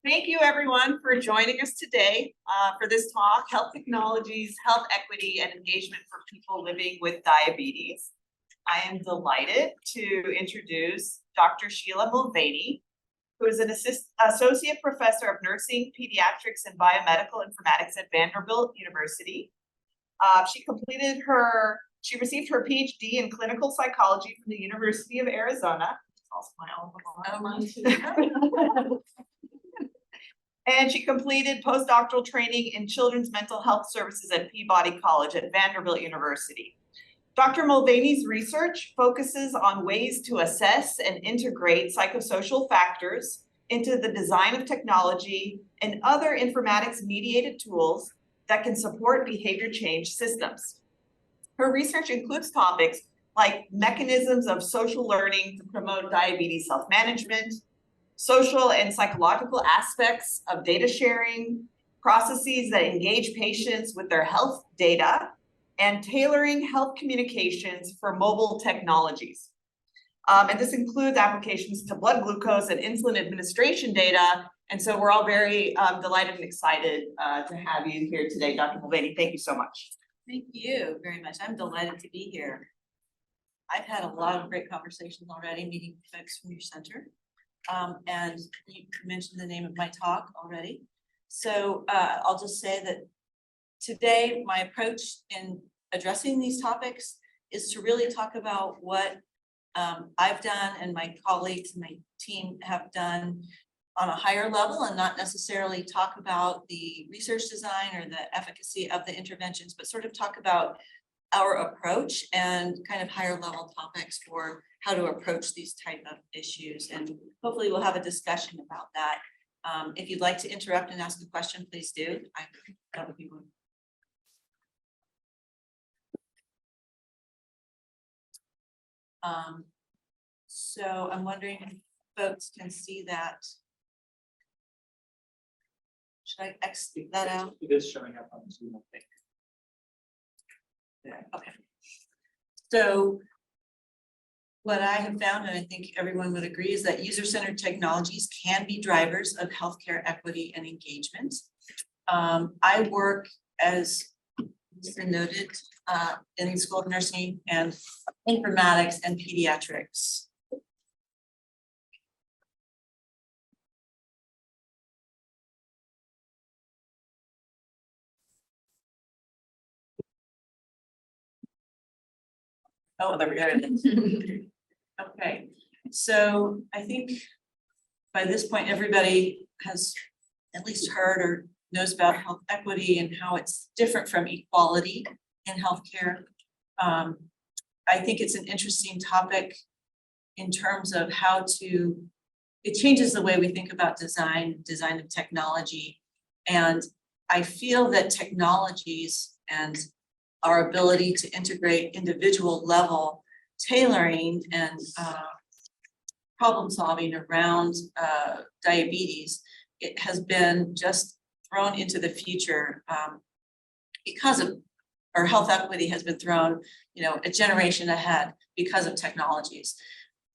Thank you everyone for joining us today for this talk, Health Technologies, Health Equity and Engagement for People Living with Diabetes. I am delighted to introduce Dr. Shelagh Mulvaney, who is an Associate Professor of Nursing, Pediatrics and Biomedical Informatics at Vanderbilt University. She received her PhD in clinical psychology from the University of Arizona. It's also my alma mater. And she completed postdoctoral training in children's mental health services at Peabody College at Vanderbilt University. Dr. Mulvaney's research focuses on ways to assess and integrate psychosocial factors into the design of technology and other informatics-mediated tools that can support behavior change systems. Her research includes topics like mechanisms of social learning to promote diabetes self-management, social and psychological aspects of data sharing, processes that engage patients with their health data, and tailoring health communications for mobile technologies. And this includes applications to blood glucose and insulin administration data. And so we're all very delighted and excited to have you here today, Dr. Mulvaney. Thank you so much. Thank you very much. I'm delighted to be here. I've had a lot of great conversations already, meeting folks from your center. And you mentioned the name of my talk already. So I'll just say that today my approach in addressing these topics is to really talk about what I've done and my colleagues and my team have done on a higher level, and not necessarily talk about the research design or the efficacy of the interventions, but sort of talk about our approach and kind of higher level topics for how to approach these type of issues. And hopefully we'll have a discussion about that. If you'd like to interrupt and ask a question, please do. That would be one. So I'm wondering if folks can see that. Should I exit that out? It is showing up on Zoom, I think. Yeah, okay. So what I have found, and I think everyone would agree, is that user-centered technologies can be drivers of healthcare equity and engagement. I work, as noted, in the School of Nursing and Informatics and Pediatrics. Oh, there we go. Okay, so I think by this point, everybody has at least heard or knows about health equity and how it's different from equality in healthcare. I think it's an interesting topic in terms of how it changes the way we think about design of technology. And I feel that technologies and our ability to integrate individual level tailoring and problem solving around diabetes, it has been just thrown into the future because of, or health equity has been thrown, a generation ahead because of technologies.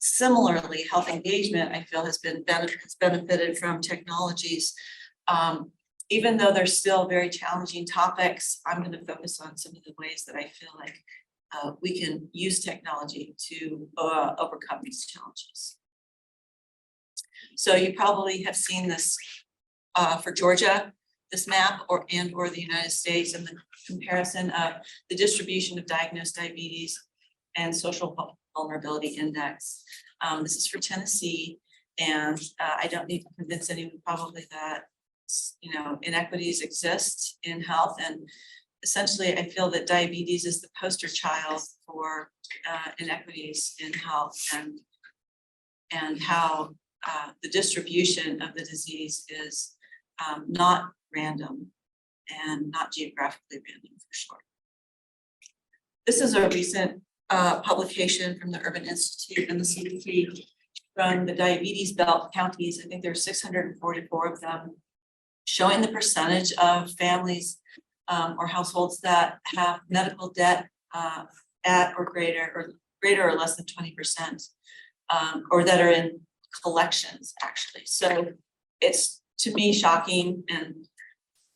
Similarly, health engagement, I feel, has benefited from technologies. Even though they're still very challenging topics, I'm going to focus on some of the ways that I feel like we can use technology to overcome these challenges. So you probably have seen this for Georgia, this map, or the United States, and the comparison of the distribution of diagnosed diabetes and social vulnerability index. This is for Tennessee, and I don't need to convince anyone probably that inequities exist in health, and essentially I feel that diabetes is the poster child for inequities in health, and how the distribution of the disease is not random and not geographically random, for sure. This is a recent publication from the Urban Institute and the CDC from the diabetes belt counties. I think there are 644 of them, showing the percentage of families or households that have medical debt at or greater or less than 20%, or that are in collections, actually. So it's to me shocking and,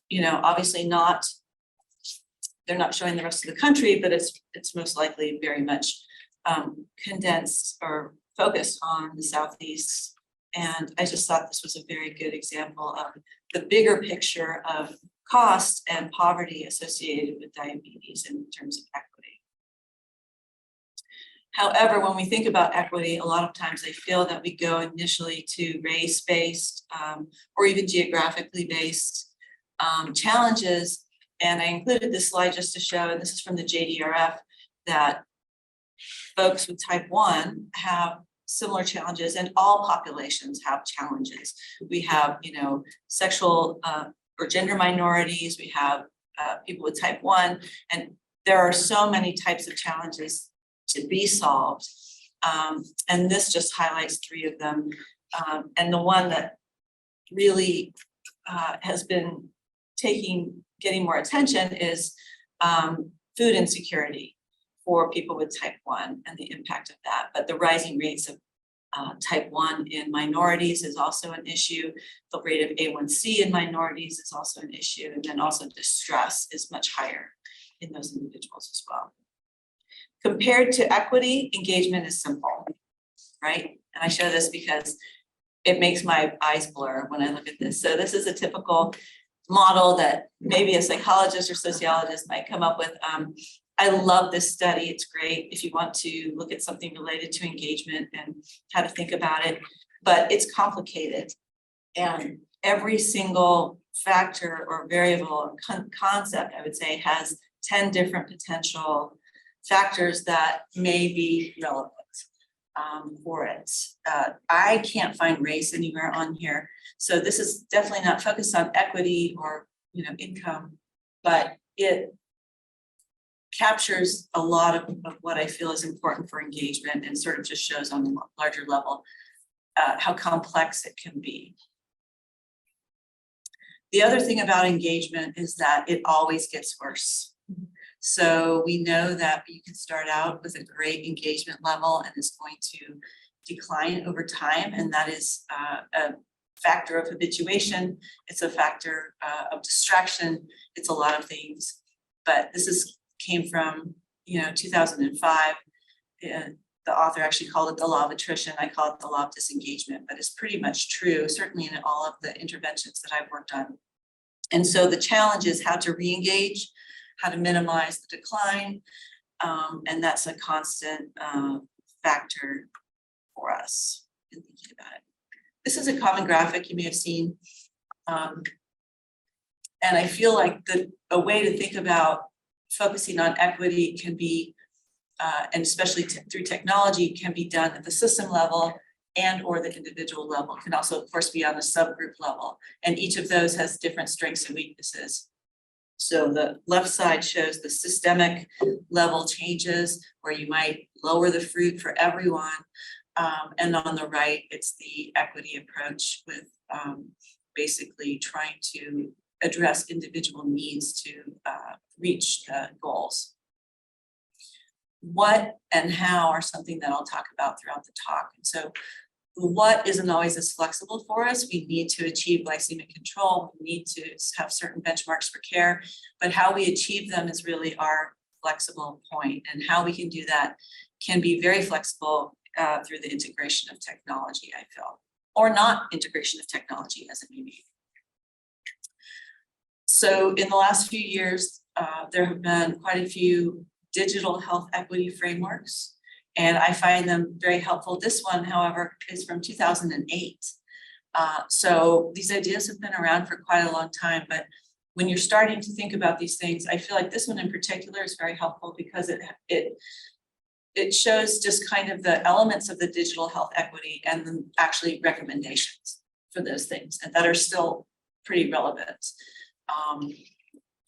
you know, obviously not, they're not showing the rest of the country, but it's most likely very much condensed or focused on the Southeast. And I just thought this was a very good example of the bigger picture of cost and poverty associated with diabetes in terms of equity. However, when we think about equity, a lot of times I feel that we go initially to race-based or even geographically based challenges. And I included this slide just to show, and this is from the JDRF, that folks with type 1 have similar challenges, and all populations have challenges. We have, you know, sexual or gender minorities, we have people with type 1, and there are so many types of challenges to be solved. And this just highlights 3 of them. And the one that really has been getting more attention is food insecurity for people with type 1 and the impact of that. But the rising rates of type 1 in minorities is also an issue. The rate of A1C in minorities is also an issue. And then also distress is much higher in those individuals as well. Compared to equity, engagement is simple, right? And I show this because it makes my eyes blur when I look at this. So this is a typical model that maybe a psychologist or sociologist might come up with. I love this study. It's great if you want to look at something related to engagement and how to think about it, but it's complicated. And every single factor or variable or concept, I would say, has 10 different potential factors that may be relevant for it. I can't find race anywhere on here. So this is definitely not focused on equity or, you know, income, but it captures a lot of what I feel is important for engagement and sort of just shows on a larger level how complex it can be. The other thing about engagement is that it always gets worse. So we know that you can start out with a great engagement level and it's going to decline over time. And that is a factor of habituation. It's a factor of distraction. It's a lot of things, but this came from, you know, 2005. The author actually called it the law of attrition. I call it the law of disengagement, but it's pretty much true, certainly in all of the interventions that I've worked on. And so the challenge is how to re-engage, how to minimize the decline, and that's a constant factor for us in thinking about it. This is a common graphic you may have seen, and I feel like a way to think about focusing on equity can be, and especially through technology, can be done at the system level and or the individual level. It can also, of course, be on the subgroup level, and each of those has different strengths and weaknesses. So the left side shows the systemic level changes where you might lower the fruit for everyone. And on the right, it's the equity approach with basically trying to address individual needs to reach the goals. What and how are something that I'll talk about throughout the talk. And so what isn't always as flexible for us. We need to achieve glycemic control. We need to have certain benchmarks for care, but how we achieve them is really our flexible point. And how we can do that can be very flexible through the integration of technology, I feel, or not integration of technology as it may be. So in the last few years, there have been quite a few digital health equity frameworks, and I find them very helpful. This one, however, is from 2008. So these ideas have been around for quite a long time, but when you're starting to think about these things, I feel like this one in particular is very helpful because it shows just kind of the elements of the digital health equity and then actually recommendations for those things, and that are still pretty relevant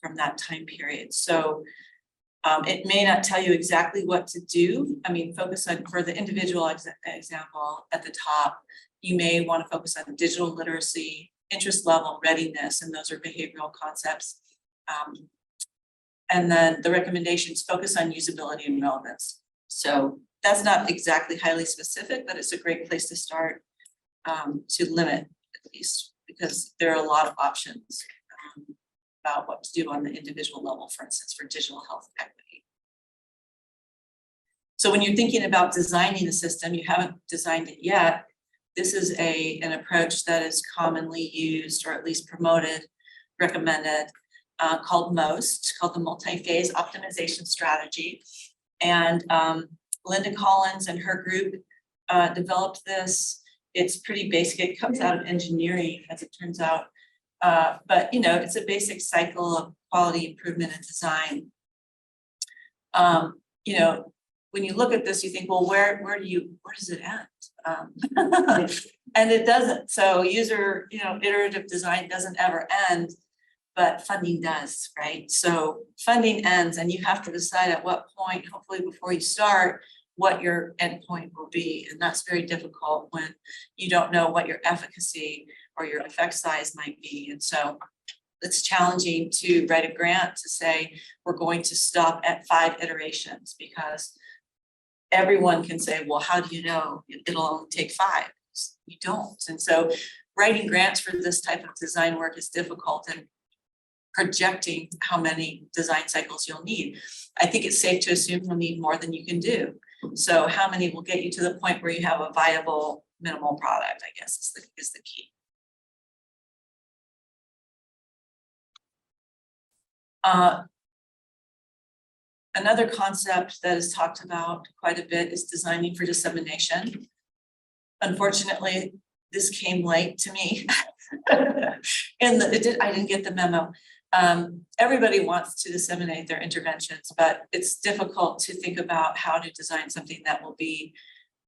from that time period. So it may not tell you exactly what to do. I mean, focus on, for the individual example at the top, you may want to focus on digital literacy, interest level, readiness, and those are behavioral concepts. And then the recommendations focus on usability and relevance. So that's not exactly highly specific, but it's a great place to start to limit at least because there are a lot of options about what to do on the individual level, for instance, for digital health equity. So when you're thinking about designing a system, you haven't designed it yet, this is an approach that is commonly used, or at least promoted, recommended, called the multi-phase optimization strategy. And Linda Collins and her group developed this. It's pretty basic. It comes out of engineering, as it turns out. But it's a basic cycle of quality improvement and design. When you look at this, you think, well, where does it end? And it doesn't. So iterative design doesn't ever end, but funding does, right? So funding ends, and you have to decide at what point, hopefully before you start, what your endpoint will be. And that's very difficult when you don't know what your efficacy or your effect size might be. And so it's challenging to write a grant to say, we're going to stop at 5 iterations, because everyone can say, well, how do you know it'll only take 5? You don't. And so writing grants for this type of design work is difficult, and projecting how many design cycles you'll need. I think it's safe to assume you'll need more than you can do. So how many will get you to the point where you have a viable minimal product, I guess is the key. Another concept that is talked about quite a bit is designing for dissemination. Unfortunately, this came late to me. I didn't get the memo. Everybody wants to disseminate their interventions, but it's difficult to think about how to design something that will be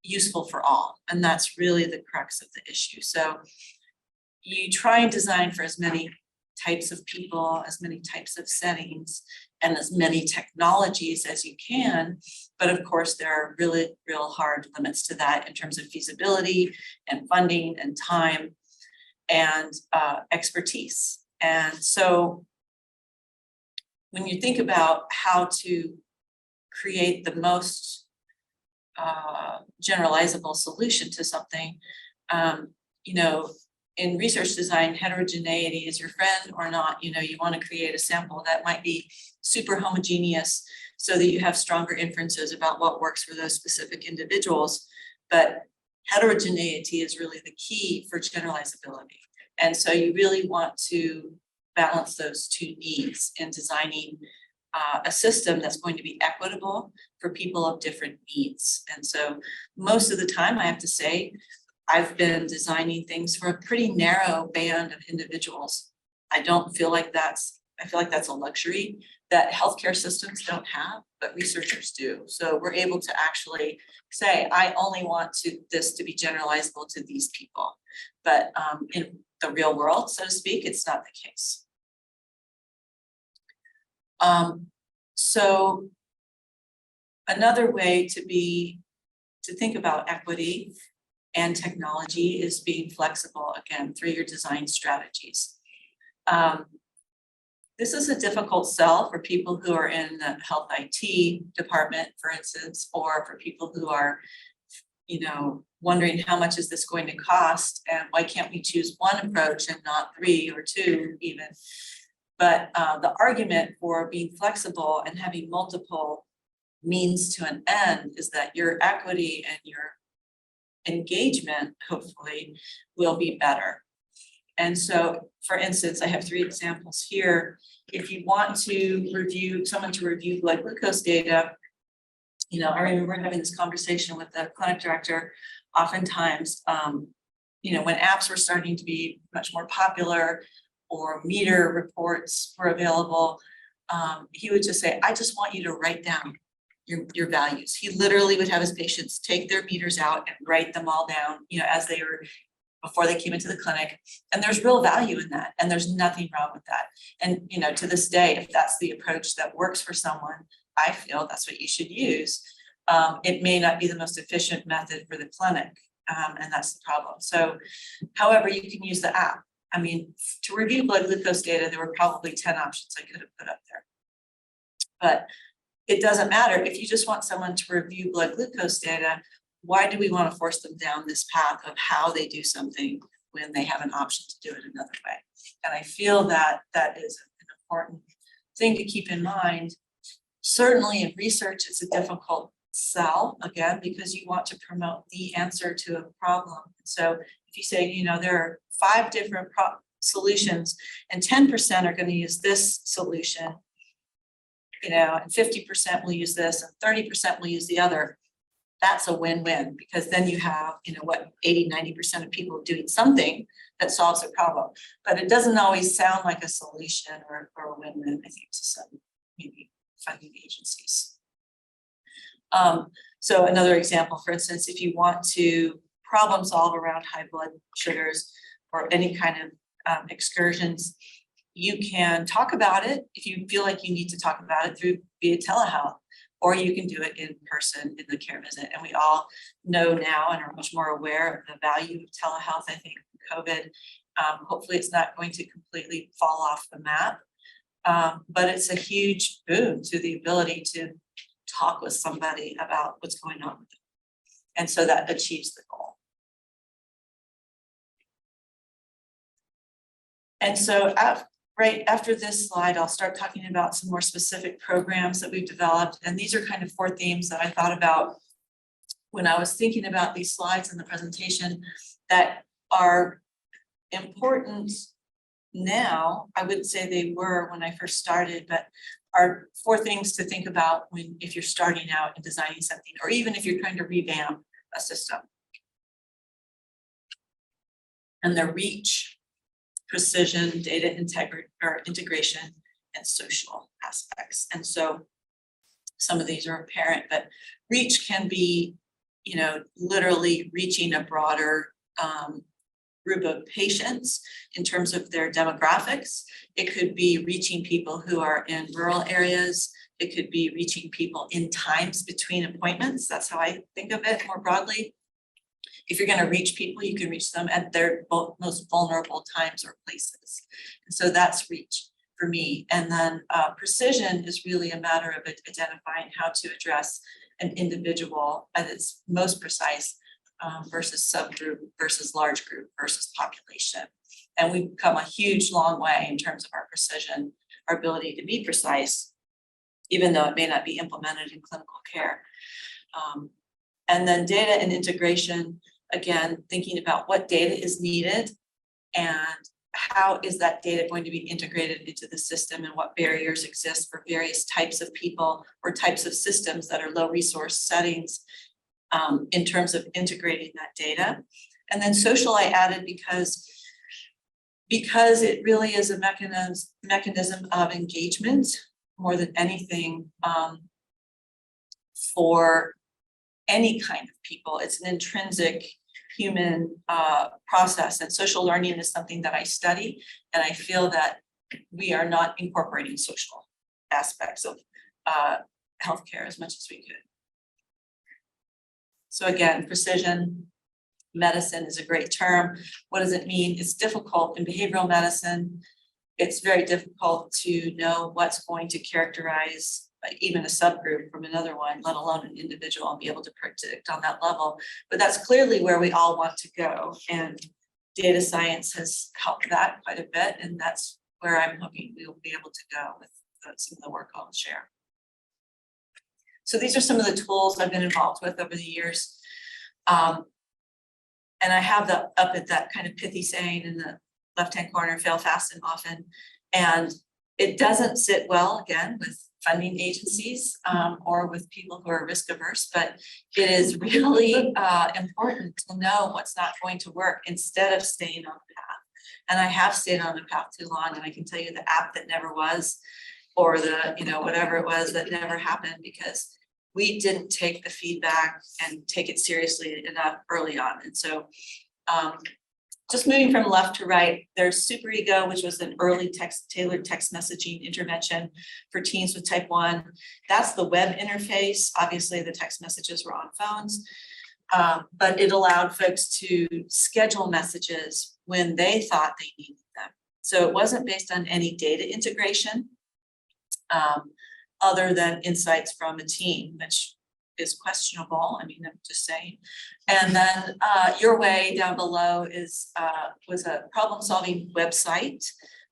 useful for all. And that's really the crux of the issue. So you try and design for as many types of people, as many types of settings, and as many technologies as you can. But of course, there are really real hard limits to that in terms of feasibility and funding and time and expertise. And so when you think about how to create the most generalizable solution to something, in research design, heterogeneity is your friend or not. You want to create a sample that might be super homogeneous so that you have stronger inferences about what works for those specific individuals. But heterogeneity is really the key for generalizability. And so you really want to balance those two needs in designing a system that's going to be equitable for people of different needs. And so most of the time, I have to say, I've been designing things for a pretty narrow band of individuals. I feel like that's a luxury that healthcare systems don't have, but researchers do. So we're able to actually say, I only want this to be generalizable to these people. But in the real world, so to speak, it's not the case. So another way to think about equity and technology is being flexible, again, through your design strategies. This is a difficult sell for people who are in the health IT department, for instance, or for people who are, wondering how much is this going to cost and why can't we choose one approach and not 3 or 2 even. But the argument for being flexible and having multiple means to an end is that your equity and your engagement, hopefully, will be better. And so, for instance, I have 3 examples here. If you want to someone to review blood glucose data, I remember having this conversation with the clinic director. Oftentimes, when apps were starting to be much more popular or meter reports were available, he would just say, I just want you to write down your values. He literally would have his patients take their meters out and write them all down, as they were before they came into the clinic. And there's real value in that. And there's nothing wrong with that. And, to this day, if that's the approach that works for someone, I feel that's what you should use. It may not be the most efficient method for the clinic. And that's the problem. So, however, you can use the app. To review blood glucose data, there were probably 10 options I could have put up there. But it doesn't matter if you just want someone to review blood glucose data. Why do we want to force them down this path of how they do something when they have an option to do it another way. And I feel that that is an important thing to keep in mind. Certainly in research, it's a difficult sell, again, because you want to promote the answer to a problem. So if you say, you know, there are 5 different solutions and 10% are going to use this solution, you know, and 50% will use this and 30% will use the other, that's a win-win, because then you have, you know, what, 80–90% of people doing something that solves a problem. But it doesn't always sound like a solution or a win-win, I think, to some maybe funding agencies. So another example, for instance, if you want to problem solve around high blood sugars or any kind of excursions, you can talk about it if you feel like you need to talk about it via telehealth, or you can do it in person in the care visit. And we all know now and are much more aware of the value of telehealth. I think COVID, hopefully it's not going to completely fall off the map, but it's a huge boon to the ability to talk with somebody about what's going on with them. And so that achieves the goal. And so right after this slide, I'll start talking about some more specific programs that we've developed. And these are kind of 4 themes that I thought about when I was thinking about these slides in the presentation that are important now. I wouldn't say they were when I first started, but are 4 things to think about if you're starting out and designing something, or even if you're trying to revamp a system. And they're reach, precision, data integration, and social aspects. And so some of these are apparent, but reach can be, you know, literally reaching a broader group of patients in terms of their demographics. It could be reaching people who are in rural areas. It could be reaching people in times between appointments. That's how I think of it more broadly. If you're going to reach people, you can reach them at their most vulnerable times or places. And so that's reach for me. And then precision is really a matter of identifying how to address an individual at its most precise versus subgroup versus large group versus population. And we've come a huge long way in terms of our precision, our ability to be precise, even though it may not be implemented in clinical care. And then data and integration, again, thinking about what data is needed and how is that data going to be integrated into the system and what barriers exist for various types of people or types of systems that are low resource settings in terms of integrating that data. And then social I added because it really is a mechanism of engagement more than anything for any kind of people. It's an intrinsic human process, and social learning is something that I study, and I feel that we are not incorporating social aspects of healthcare as much as we could. So again, precision medicine is a great term. What does it mean? It's difficult in behavioral medicine. It's very difficult to know what's going to characterize even a subgroup from another one, let alone an individual, and be able to predict on that level. But that's clearly where we all want to go. And data science has helped that quite a bit. And that's where I'm hoping we will be able to go with some of the work I'll share. So these are some of the tools I've been involved with over the years. And I have up at that kind of pithy saying in the left-hand corner, fail fast and often. And it doesn't sit well, again, with funding agencies or with people who are risk averse, but it is really important to know what's not going to work instead of staying on the path. And I have stayed on the path too long, and I can tell you the app that never was, or the, you know, whatever it was that never happened, because we didn't take the feedback and take it seriously enough early on. And so just moving from left to right, there's Super Ego, which was an early tailored text messaging intervention for teens with type 1. That's the web interface. Obviously, the text messages were on phones, but it allowed folks to schedule messages when they thought they needed them. So it wasn't based on any data integration other than insights from a team, which is questionable. I mean, I'm just saying. And then Your Way down below is was a problem-solving website,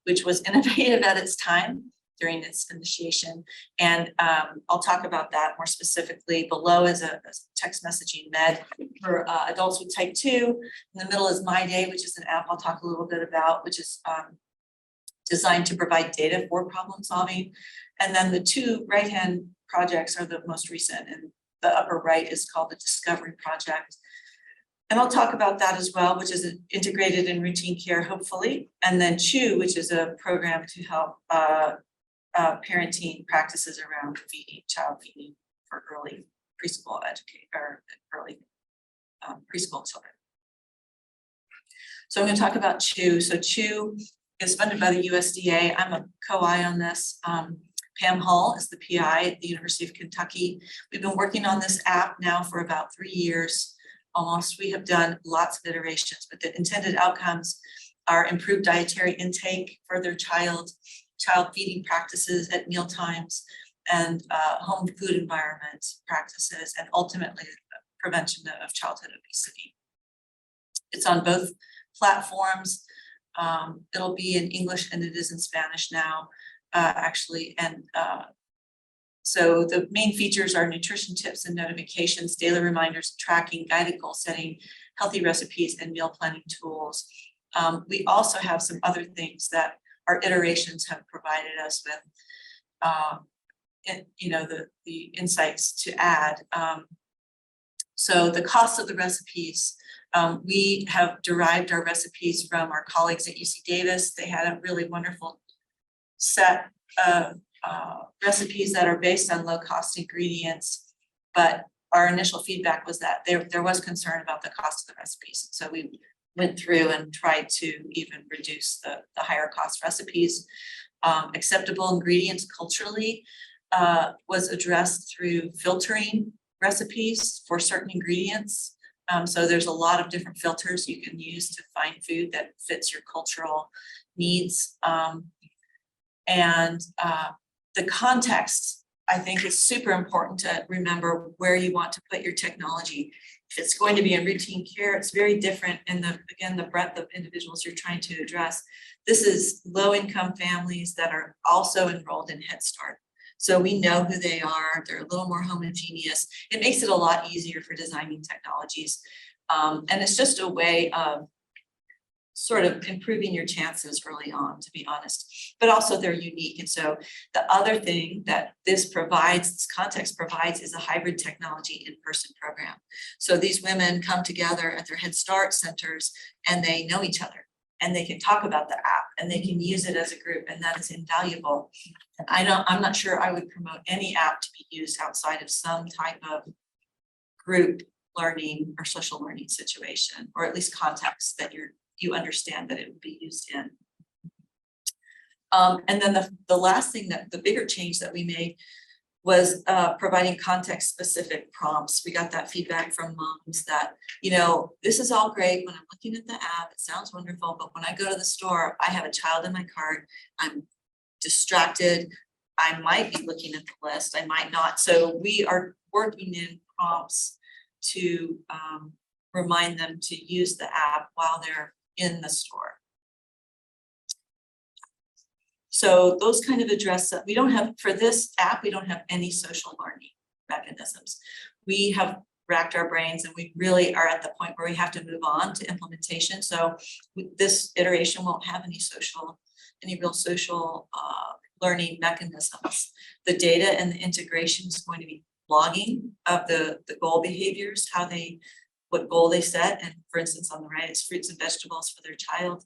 which was innovative at its time during its initiation. And I'll talk about that more specifically. Below is a text messaging med for adults with type 2. In the middle is My Day, which is an app I'll talk a little bit about, which is designed to provide data for problem solving. And then the two right-hand projects are the most recent, and the upper right is called the Discovery Project. And I'll talk about that as well, which is integrated in routine care, hopefully. And then Chew, which is a program to help parenting practices around feeding, child feeding for early preschool early preschool children. So I'm going to talk about Chew. So Chew is funded by the USDA. I'm a co-I on this. Pam Hull is the PI at the University of Kentucky. We've been working on this app now for about 3 years almost. We have done lots of iterations, but the intended outcomes are improved dietary intake for their child feeding practices at meal times, and home food environment practices, and ultimately prevention of childhood obesity. It's on both platforms. It'll be in English and it is in Spanish now, actually. And so the main features are nutrition tips and notifications, daily reminders, tracking, guided goal setting, healthy recipes, and meal planning tools. We also have some other things that our iterations have provided us with, the insights to add. So the cost of the recipes, we have derived our recipes from our colleagues at UC Davis. They had a really wonderful set of recipes that are based on low-cost ingredients, but our initial feedback was that there was concern about the cost of the recipes. So we went through and tried to even reduce the higher cost recipes. Acceptable ingredients culturally was addressed through filtering recipes for certain ingredients. So there's a lot of different filters you can use to find food that fits your cultural needs. And the context, I think, is super important to remember where you want to put your technology. If it's going to be in routine care, it's very different. And the breadth of individuals you're trying to address. This is low-income families that are also enrolled in Head Start. So we know who they are. They're a little more homogeneous. It makes it a lot easier for designing technologies. And it's just a way of sort of improving your chances early on, to be honest, but also they're unique. And so the other thing that this context provides is a hybrid technology in-person program. So these women come together at their Head Start centers and they know each other and they can talk about the app and they can use it as a group, and that is invaluable. I'm not sure I would promote any app to be used outside of some type of group learning or social learning situation, or at least context that you understand that it would be used in. And then the last thing, that the bigger change that we made was providing context specific prompts. We got that feedback from moms that, this is all great when I'm looking at the app, it sounds wonderful, but when I go to the store, I have a child in my cart, I'm distracted, I might be looking at the list, I might not. So we are working in prompts to remind them to use the app while they're in the store. So those kind of address that. We don't have, for this app, we don't have any social learning mechanisms. We have racked our brains and we really are at the point where we have to move on to implementation. So this iteration won't have any real social learning mechanisms. The data and the integration is going to be logging of the goal behaviors, what goal they set. And for instance, on the right, it's fruits and vegetables for their child.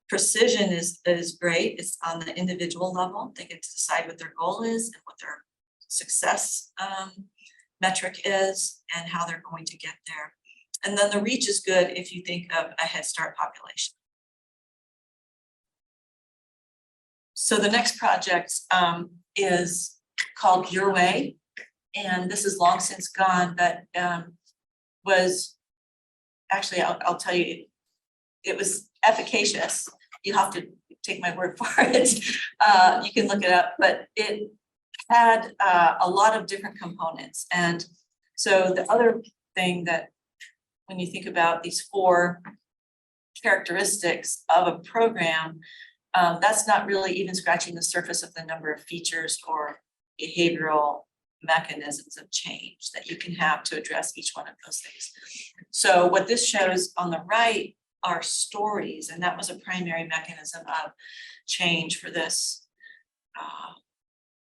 Precision is great. It's on the individual level. They get to decide what their goal is and what their success metric is and how they're going to get there. And then the reach is good if you think of a Head Start population. So the next project is called Your Way. And this is long since gone, but was actually, I'll tell you, it was efficacious. You have to take my word for it. You can look it up, but it had a lot of different components. And So the other thing that, when you think about these 4 characteristics of a program, that's not really even scratching the surface of the number of features or behavioral mechanisms of change that you can have to address each one of those things. So what this shows on the right are stories, and that was a primary mechanism of change for this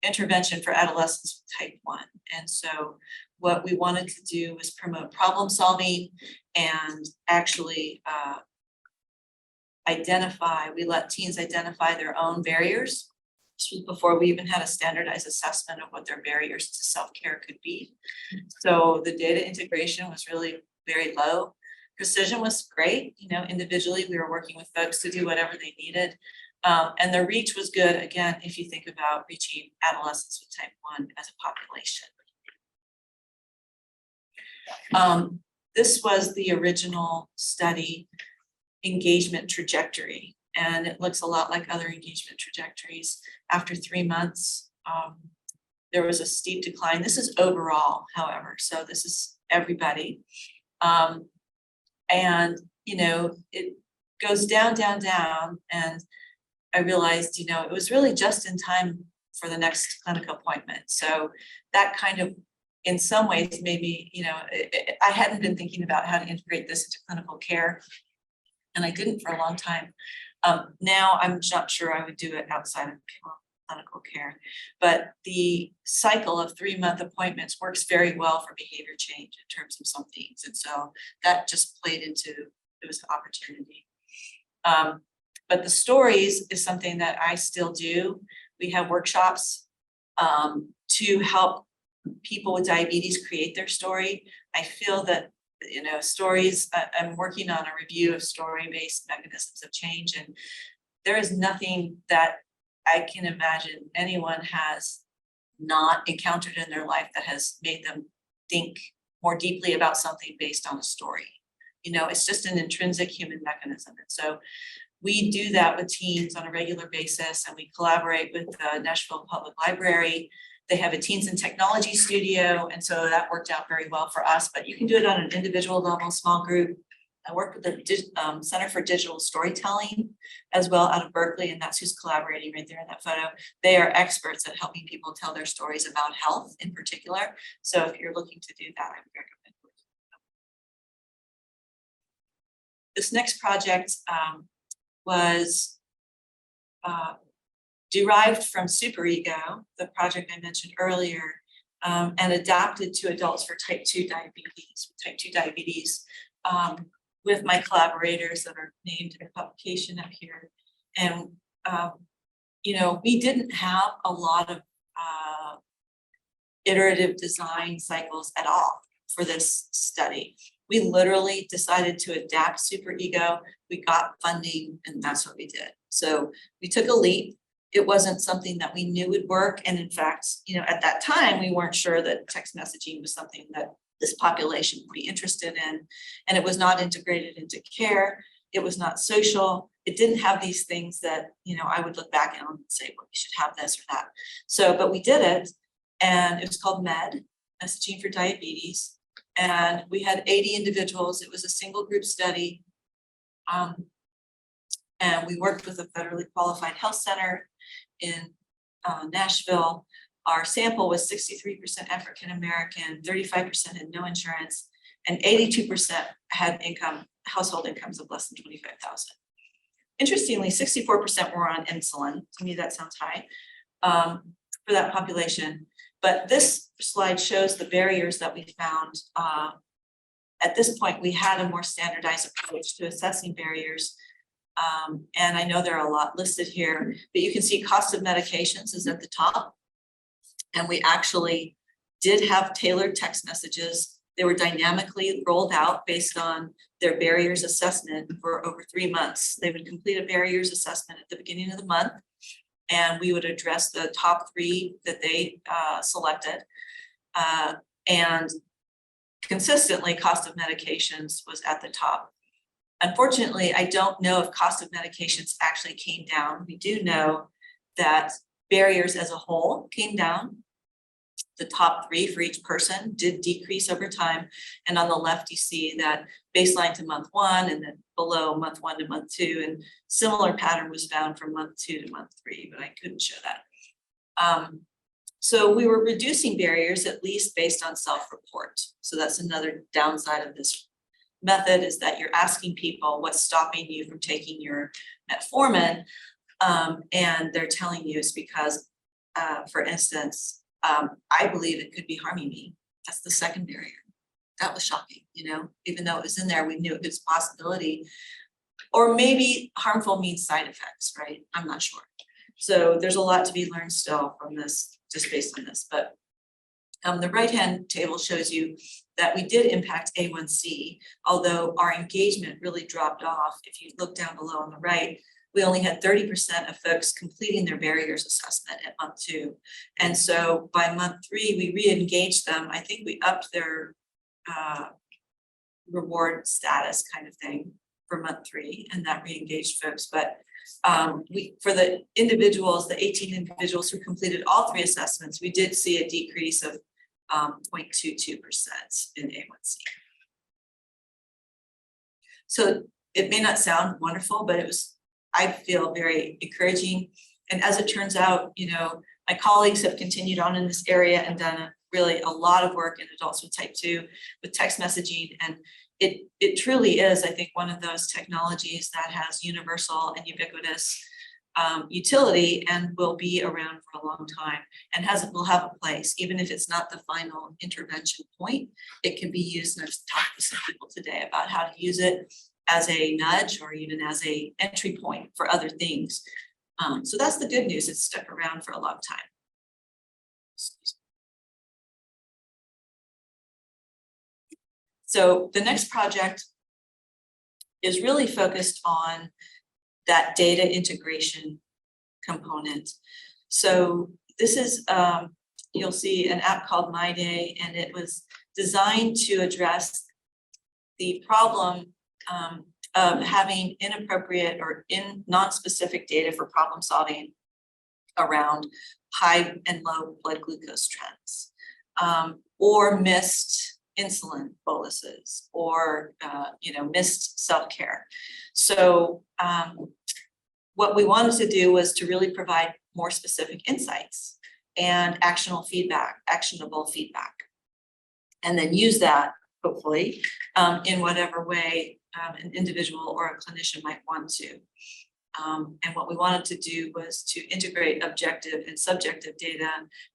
intervention for adolescents with type 1. And so what we wanted to do was promote problem solving and actually we let teens identify their own barriers. This was before we even had a standardized assessment of what their barriers to self-care could be. So the data integration was really very low. Precision was great. Individually, we were working with folks to do whatever they needed. And the reach was good, again, if you think about reaching adolescents with type 1 as a population. This was the original study engagement trajectory, and it looks a lot like other engagement trajectories. After 3 months, there was a steep decline. This is overall, however, so this is everybody. And, it goes down, down, down. And I realized, it was really just in time for the next clinical appointment. So that kind of, in some ways, maybe, I hadn't been thinking about how to integrate this into clinical care, and I didn't for a long time. Now I'm not sure I would do it outside of clinical care, but the cycle of 3-month appointments works very well for behavior change in terms of some things. And so that just played into, it was an opportunity. But the stories is something that I still do. We have workshops to help people with diabetes create their story. I feel that, stories, I'm working on a review of story-based mechanisms of change, and there is nothing that I can imagine anyone has not encountered in their life that has made them think more deeply about something based on a story. It's just an intrinsic human mechanism. And so we do that with teens on a regular basis, and we collaborate with the Nashville Public Library. They have a Teens in Technology studio, and so that worked out very well for us, but you can do it on an individual level, small group. I work with the Center for Digital Storytelling as well out of Berkeley, and that's who's collaborating right there in that photo. They are experts at helping people tell their stories about health in particular. So if you're looking to do that, I would recommend it. This next project was derived from Superego, the project I mentioned earlier, and adapted to adults for type 2 diabetes. With my collaborators that are named in publication up here. And, we didn't have a lot of iterative design cycles at all for this study. We literally decided to adapt Superego. We got funding, and that's what we did. So we took a leap. It wasn't something that we knew would work. And in fact, at that time, we weren't sure that text messaging was something that this population would be interested in. And it was not integrated into care. It was not social. It didn't have these things that, I would look back on and say, well, we should have this or that. So, but we did it, and it was called Messaging for Diabetes. And we had 80 individuals. It was a single group study. And we worked with a federally qualified health center in Nashville. Our sample was 63% African-American, 35% had no insurance, and 82% had household incomes of less than 25,000. Interestingly, 64% were on insulin. To me, that sounds high for that population. But this slide shows the barriers that we found. At this point, we had a more standardized approach to assessing barriers. And I know there are a lot listed here, but you can see cost of medications is at the top. And we actually did have tailored text messages. They were dynamically rolled out based on their barriers assessment for over 3 months. They would complete a barriers assessment at the beginning of the month, and we would address the top 3 that they selected. And consistently, cost of medications was at the top. Unfortunately, I don't know if cost of medications actually came down. We do know that barriers as a whole came down. the top 3 for each person did decrease over time. And on the left, you see that baseline to month 1 and then below month 1 to month 2, and similar pattern was found from month 2 to month 3, but I couldn't show that. So we were reducing barriers, at least based on self-report. So that's another downside of this method, is that you're asking people what's stopping you from taking your metformin, and they're telling you it's because, for instance, I believe it could be harming me. That's the second barrier. That was shocking, even though it was in there, we knew it was a possibility. Or maybe harmful means side effects, right? I'm not sure. So there's a lot to be learned still from this, just based on this. But the right-hand table shows you that we did impact A1C, although our engagement really dropped off. If you look down below on the right, we only had 30% of folks completing their barriers assessment at month 2. And so by month 3, we re-engaged them. I think we upped their reward status kind of thing for month 3, and that re-engaged folks. But for the individuals, the 18 individuals who completed all 3 assessments, we did see a decrease of 0.22% in A1C. So it may not sound wonderful, but it was, I feel, very encouraging. And as it turns out, my colleagues have continued on in this area and done really a lot of work in adults with type 2 with text messaging. And it truly is, I think, one of those technologies that has universal and ubiquitous utility and will be around for a long time, and will have a place, even if it's not the final intervention point. It can be used, and I've talked to some people today about how to use it as a nudge or even as a entry point for other things. So that's the good news. It's stuck around for a long time. So the next project is really focused on that data integration component. So this is, you'll see an app called My Day, and it was designed to address the problem of having inappropriate or non-specific data for problem solving around high and low blood glucose trends, or missed insulin boluses, or missed self-care. So what we wanted to do was to really provide more specific insights and actionable feedback, and then use that hopefully in whatever way an individual or a clinician might want to. And what we wanted to do was to integrate objective and subjective data,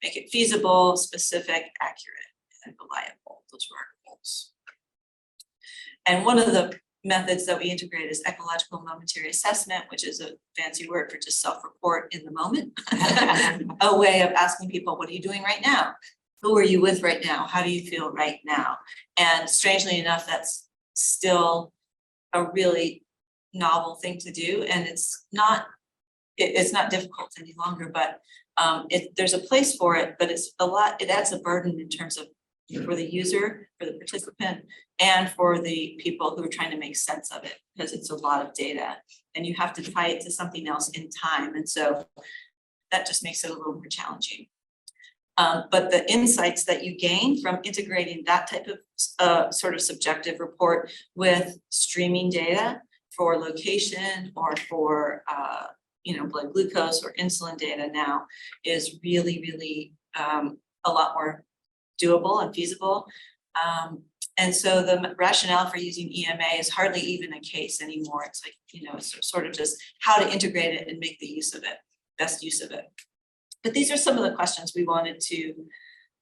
make it feasible, specific, accurate, and reliable. Those were our goals. And one of the methods that we integrate is ecological momentary assessment, which is a fancy word for just self-report in the moment. A way of asking people, what are you doing right now? Who are you with right now? How do you feel right now? And strangely enough, that's still a really novel thing to do, and it's not difficult any longer, but there's a place for it, but it adds a burden in terms of for the user, for the participant, and for the people who are trying to make sense of it, because it's a lot of data and you have to tie it to something else in time. And so that just makes it a little more challenging. But the insights that you gain from integrating that type of sort of subjective report with streaming data for location or for blood glucose or insulin data now is really, really a lot more doable and feasible. And so the rationale for using EMA is hardly even a case anymore. It's like, it's sort of just how to integrate it and make the use of it, best use of it. But these are some of the questions we wanted to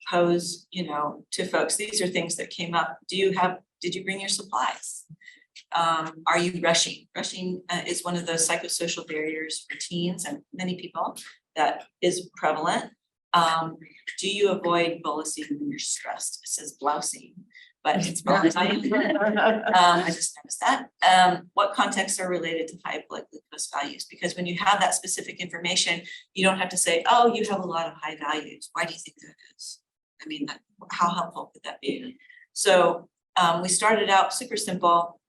pose, to folks. These are things that came up. Did you bring your supplies? Are you rushing? Rushing is one of those psychosocial barriers for teens and many people that is prevalent. Do you avoid bolusing when you're stressed? It says blousing, but it's bolusing. I just noticed that. What contexts are related to high blood glucose values? Because when you have that specific information, you don't have to say, oh, you have a lot of high values. Why do you think that is? I mean, how helpful could that be? So we started out super simple.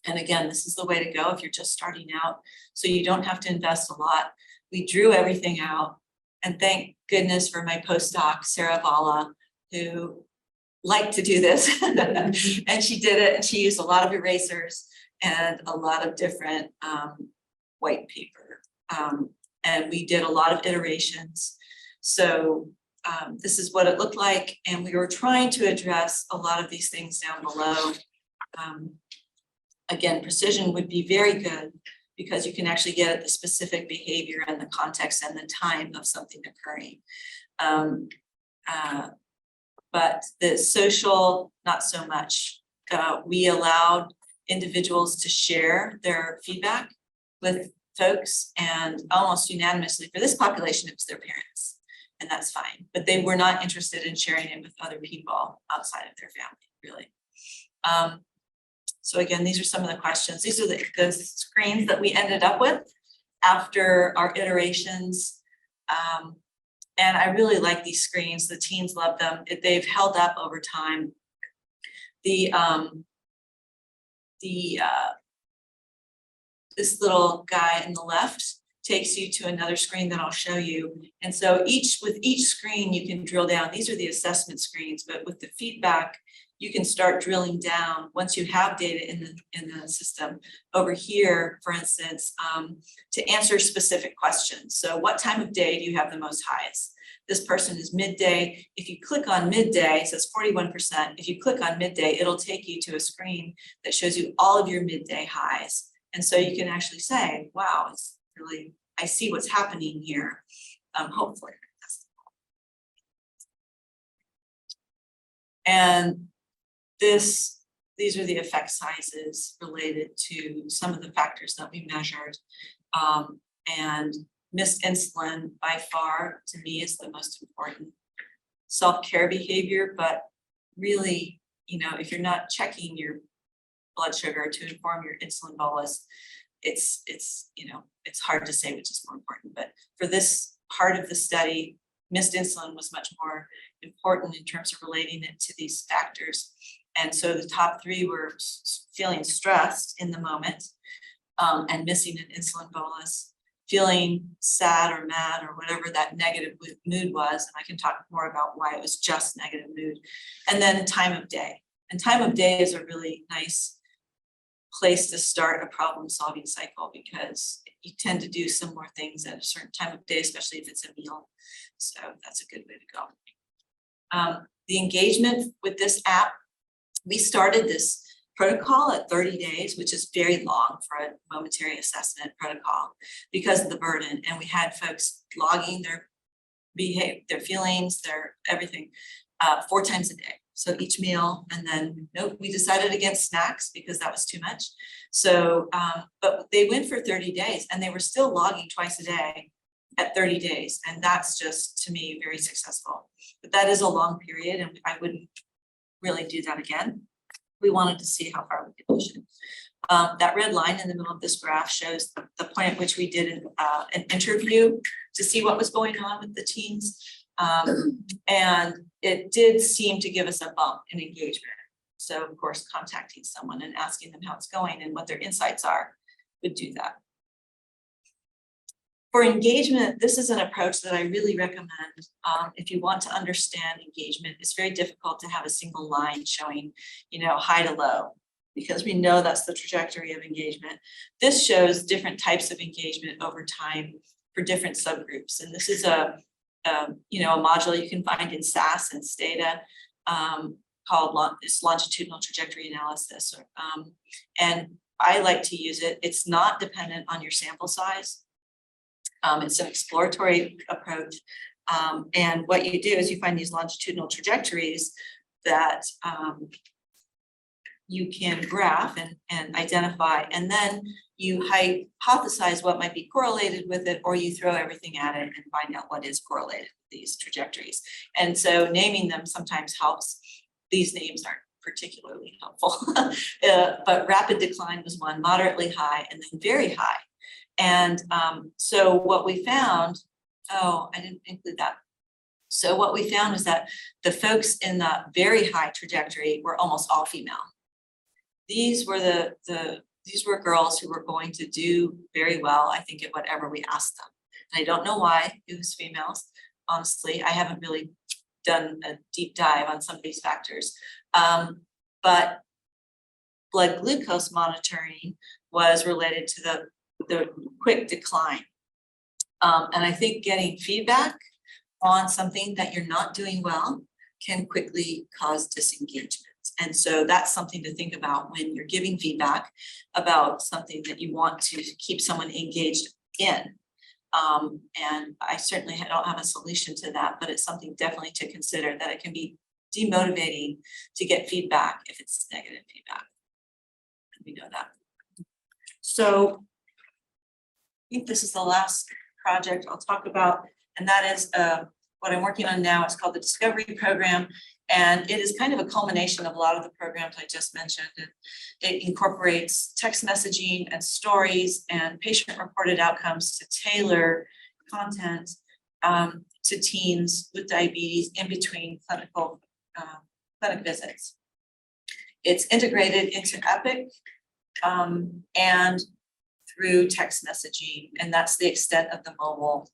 And again, this is the way to go if you're just starting out. So you don't have to invest a lot. We drew everything out. And thank goodness for my postdoc, Sarah Vala, who liked to do this. And she did it, and she used a lot of erasers and a lot of different white paper. And we did a lot of iterations. So this is what it looked like. And we were trying to address a lot of these things down below. Again, precision would be very good because you can actually get at the specific behavior and the context and the time of something occurring. But the social, not so much. We allowed individuals to share their feedback with folks, and almost unanimously for this population, it was their parents, and that's fine. But they were not interested in sharing it with other people outside of their family, really. So again, these are some of the questions. These are the screens that we ended up with after our iterations. And I really like these screens. The teens love them. They've held up over time. This little guy in the left takes you to another screen that I'll show you. And so with each screen, you can drill down. These are the assessment screens, but with the feedback, you can start drilling down once you have data in the system. Over here, for instance, to answer specific questions. So what time of day do you have the most highs? This person is midday. If you click on midday, it says 41%. If you click on midday, it'll take you to a screen that shows you all of your midday highs. And so you can actually say, wow, it's really, I see what's happening here, hopefully. And these are the effect sizes related to some of the factors that we measured. And missed insulin by far, to me, is the most important self-care behavior, but really, if you're not checking your blood sugar to inform your insulin bolus, it's hard to say which is more important. But for this part of the study, missed insulin was much more important in terms of relating it to these factors. And so the top three were feeling stressed in the moment and missing an insulin bolus, feeling sad or mad or whatever that negative mood was. And I can talk more about why it was just negative mood. And then time of day. And time of day is a really nice place to start a problem-solving cycle because you tend to do similar things at a certain time of day, especially if it's a meal. So that's a good way to go. The engagement with this app, we started this protocol at 30 days, which is very long for a momentary assessment protocol because of the burden. And we had folks logging their behavior, their feelings, their everything 4 times a day. So each meal, and then we decided against snacks because that was too much. So, but they went for 30 days and they were still logging twice a day at 30 days. And that's just, to me, very successful. But that is a long period and I wouldn't really do that again. We wanted to see how far we could push it. That red line in the middle of this graph shows the point at which we did an interview to see what was going on with the teens. And it did seem to give us a bump in engagement. So of course, contacting someone and asking them how it's going and what their insights are would do that. For engagement, this is an approach that I really recommend if you want to understand engagement. It's very difficult to have a single line showing, high to low, because we know that's the trajectory of engagement. This shows different types of engagement over time for different subgroups. And this is a module you can find in SAS and Stata called longitudinal trajectory analysis. And I like to use it. It's not dependent on your sample size. It's an exploratory approach. And what you do is you find these longitudinal trajectories that you can graph and identify, and then you hypothesize what might be correlated with it, or you throw everything at it and find out what is correlated with these trajectories. And so naming them sometimes helps. These names aren't particularly helpful, but rapid decline was one, moderately high, and then very high. And so what we found, I didn't include that. So what we found is that the folks in the very high trajectory were almost all female. These were these were girls who were going to do very well, I think, at whatever we asked them. I don't know why it was females. Honestly, I haven't really done a deep dive on some of these factors. But blood glucose monitoring was related to the quick decline. And I think getting feedback on something that you're not doing well can quickly cause disengagement. And so that's something to think about when you're giving feedback about something that you want to keep someone engaged in. And I certainly don't have a solution to that, but it's something definitely to consider, that it can be demotivating to get feedback if it's negative feedback. And we know that. So I think this is the last project I'll talk about, and that is what I'm working on now. It's called the Discovery Program, and it is kind of a culmination of a lot of the programs I just mentioned. It incorporates text messaging and stories and patient-reported outcomes to tailor content to teens with diabetes in between clinic visits. It's integrated into Epic and through text messaging, and that's the extent of the mobile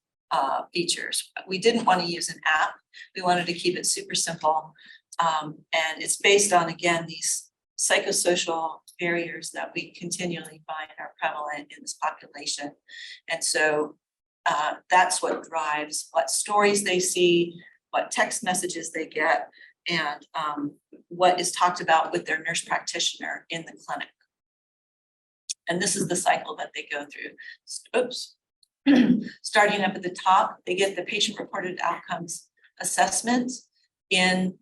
features. We didn't want to use an app. We wanted to keep it super simple. And it's based on, again, these psychosocial barriers that we continually find are prevalent in this population. And so that's what drives what stories they see, what text messages they get, and what is talked about with their nurse practitioner in the clinic. And this is the cycle that they go through. Oops. Starting up at the top, they get the patient-reported outcomes assessment in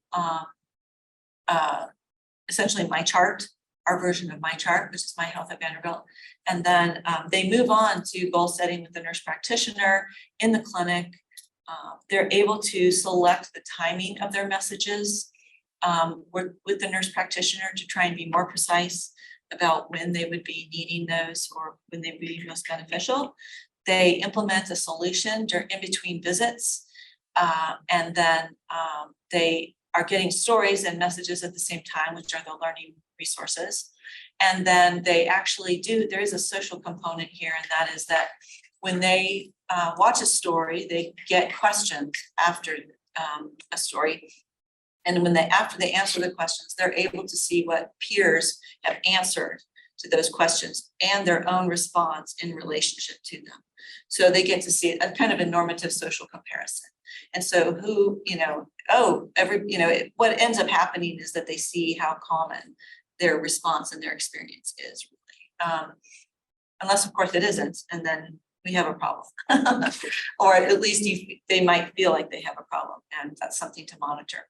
essentially My Chart, our version of My Chart, which is My Health at Vanderbilt. And then they move on to goal setting with the nurse practitioner in the clinic. They're able to select the timing of their messages with the nurse practitioner to try and be more precise about when they would be needing those or when they would be most beneficial. They implement a solution in between visits, and then they are getting stories and messages at the same time, which are the learning resources. And then they actually there is a social component here, and that is that when they watch a story, they get questions after a story. And after they answer the questions, they're able to see what peers have answered to those questions and their own response in relationship to them. So they get to see a kind of a normative social comparison. And so what ends up happening is that they see how common their response and their experience is, really. Unless, of course, it isn't, and then we have a problem. Or at least they might feel like they have a problem, and that's something to monitor.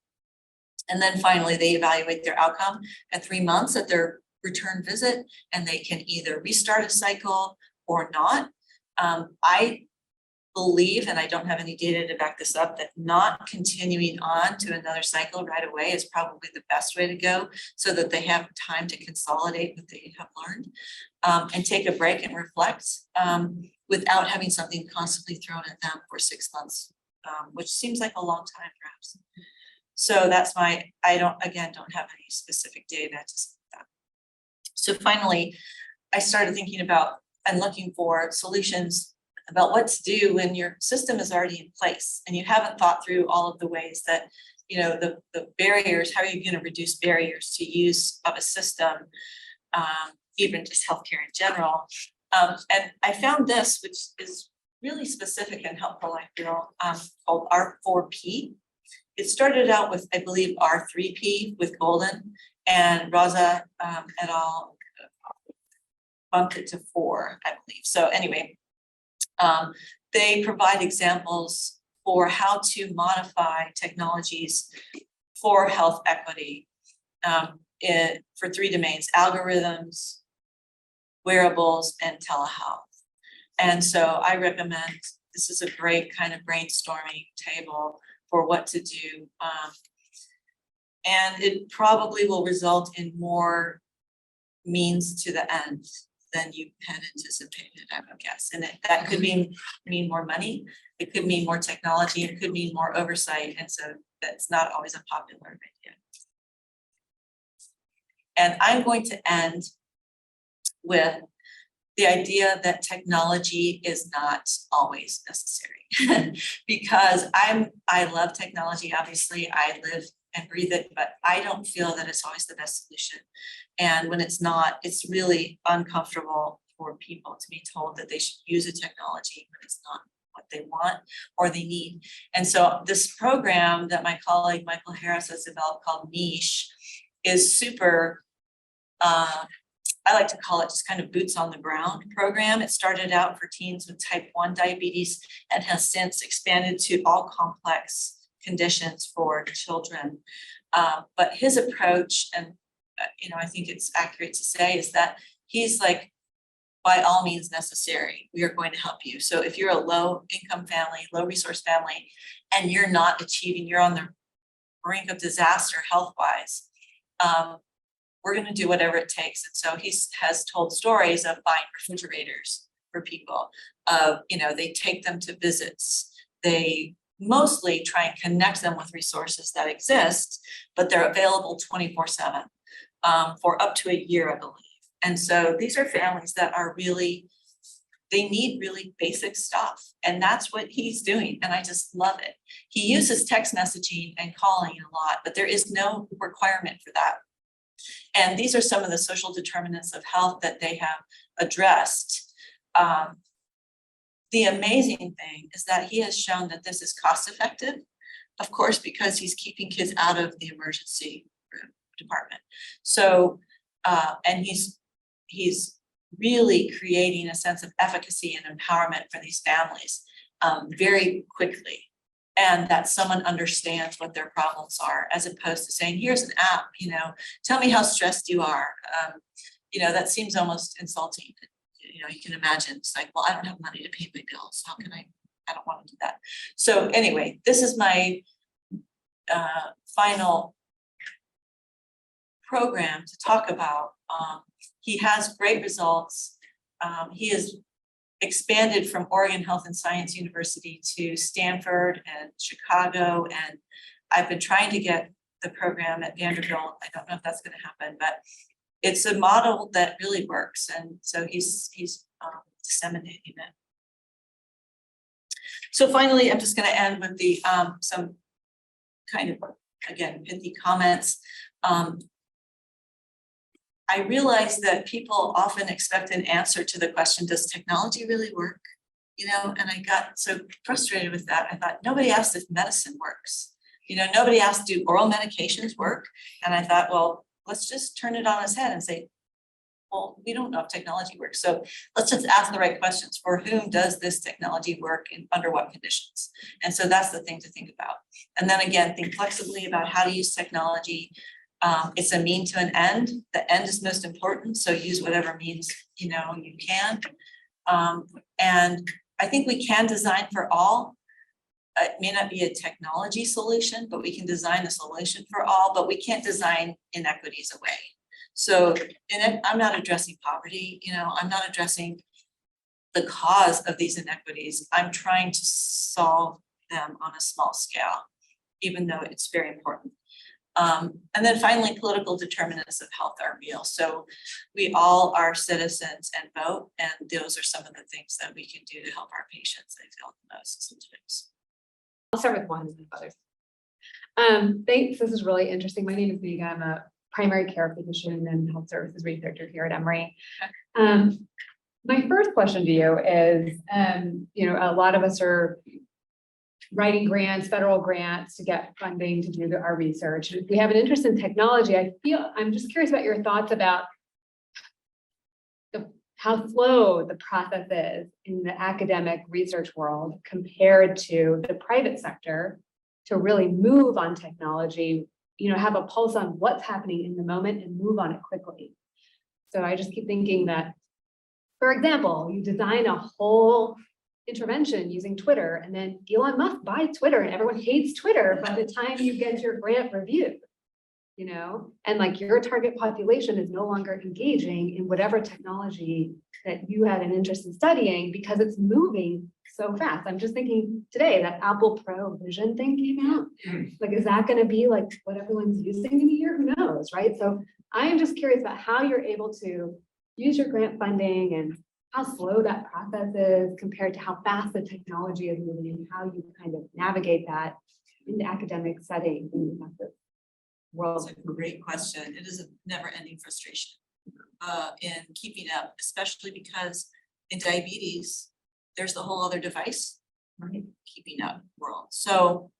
And then finally, they evaluate their outcome at 3 months at their return visit, and they can either restart a cycle or not. I believe, and I don't have any data to back this up, that not continuing on to another cycle right away is probably the best way to go, so that they have time to consolidate what they have learned and take a break and reflect without having something constantly thrown at them for 6 months, which seems like a long time perhaps. So that's I don't have any specific data to say that. So finally, I started thinking about and looking for solutions about what to do when your system is already in place and you haven't thought through all of the ways that, the barriers, how are you going to reduce barriers to use of a system, even just healthcare in general. And I found this, which is really specific and helpful, I feel, called R4P. It started out with, I believe, R3P with Golden, and Raza et al. Bumped it to 4, I believe. So anyway, they provide examples for how to modify technologies for health equity for 3 domains: algorithms, wearables, and telehealth. And so I recommend, this is a great kind of brainstorming table for what to do. And it probably will result in more means to the end than you had anticipated, I would guess. And that could mean more money. It could mean more technology. It could mean more oversight. And so that's not always a popular idea. And I'm going to end with the idea that technology is not always necessary. Because I love technology, obviously, I live and breathe it, but I don't feel that it's always the best solution. And when it's not, it's really uncomfortable for people to be told that they should use a technology when it's not what they want or they need. And so this program that my colleague Michael Harris has developed called Niche is super, I like to call it just kind of boots on the ground program. It started out for teens with type 1 diabetes and has since expanded to all complex conditions for children. But his approach, and I think it's accurate to say, is that he's like, by all means necessary, we are going to help you. So if you're a low income family, low resource family, and you're not achieving, you're on the brink of disaster health-wise, we're going to do whatever it takes. And so he has told stories of buying refrigerators for people. They take them to visits. They mostly try and connect them with resources that exist, but they're available 24/7 for up to a year, I believe. And so these are families that are really, they need really basic stuff. And that's what he's doing. And I just love it. He uses text messaging and calling a lot, but there is no requirement for that. And these are some of the social determinants of health that they have addressed. The amazing thing is that he has shown that this is cost effective, of course, because he's keeping kids out of the emergency room department. So, and he's really creating a sense of efficacy and empowerment for these families very quickly. And that someone understands what their problems are, as opposed to saying, here's an app, tell me how stressed you are. That seems almost insulting. You can imagine, it's like, well, I don't have money to pay my bills. How can I don't want to do that. So anyway, this is my final program to talk about. He has great results. He has expanded from Oregon Health and Science University to Stanford and Chicago. And I've been trying to get the program at Vanderbilt. I don't know if that's going to happen, but it's a model that really works. And so he's disseminating it. So finally, I'm just going to end with the some kind of, again, pithy comments. I realize that people often expect an answer to the question, does technology really work? And I got so frustrated with that. I thought, nobody asked if medicine works. Nobody asked, do oral medications work? And I thought, well, let's just turn it on its head and say, well, we don't know if technology works. So let's just ask the right questions. For whom does this technology work and under what conditions? And so that's the thing to think about. And then again, think flexibly about how to use technology. It's a mean to an end. The end is most important. So use whatever means, you can. And I think we can design for all. It may not be a technology solution, but we can design a solution for all, but we can't design inequities away. So I'm not addressing poverty, I'm not addressing the cause of these inequities. I'm trying to solve them on a small scale, even though it's very important. And then finally, political determinants of health are real. So we all are citizens and vote, and those are some of the things that we can do to help our patients, I feel, the most sometimes. I'll start with one and then others. Thanks, this is really interesting. My name is Megan. I'm a primary care physician and health services researcher here at Emory. My first question to you is, a lot of us are writing grants, federal grants to get funding to do our research. If we have an interest in technology, I'm just curious about your thoughts about how slow the process is in the academic research world compared to the private sector to really move on technology, have a pulse on what's happening in the moment and move on it quickly. So I just keep thinking that, for example, you design a whole intervention using Twitter, and then Elon Musk buys Twitter and everyone hates Twitter by the time you get your grant reviewed, and like your target population is no longer engaging in whatever technology that you had an interest in studying because it's moving so fast. I'm just thinking today that Apple Pro Vision thing came out. Like, is that going to be like what everyone's using in a year? Who knows, right? So I am just curious about how you're able to use your grant funding and how slow that process is compared to how fast the technology is moving and how you kind of navigate that in the academic setting in the world. That's a great question. It is a never-ending frustration in keeping up, especially because in diabetes, there's the whole other device, right? Keeping up world. So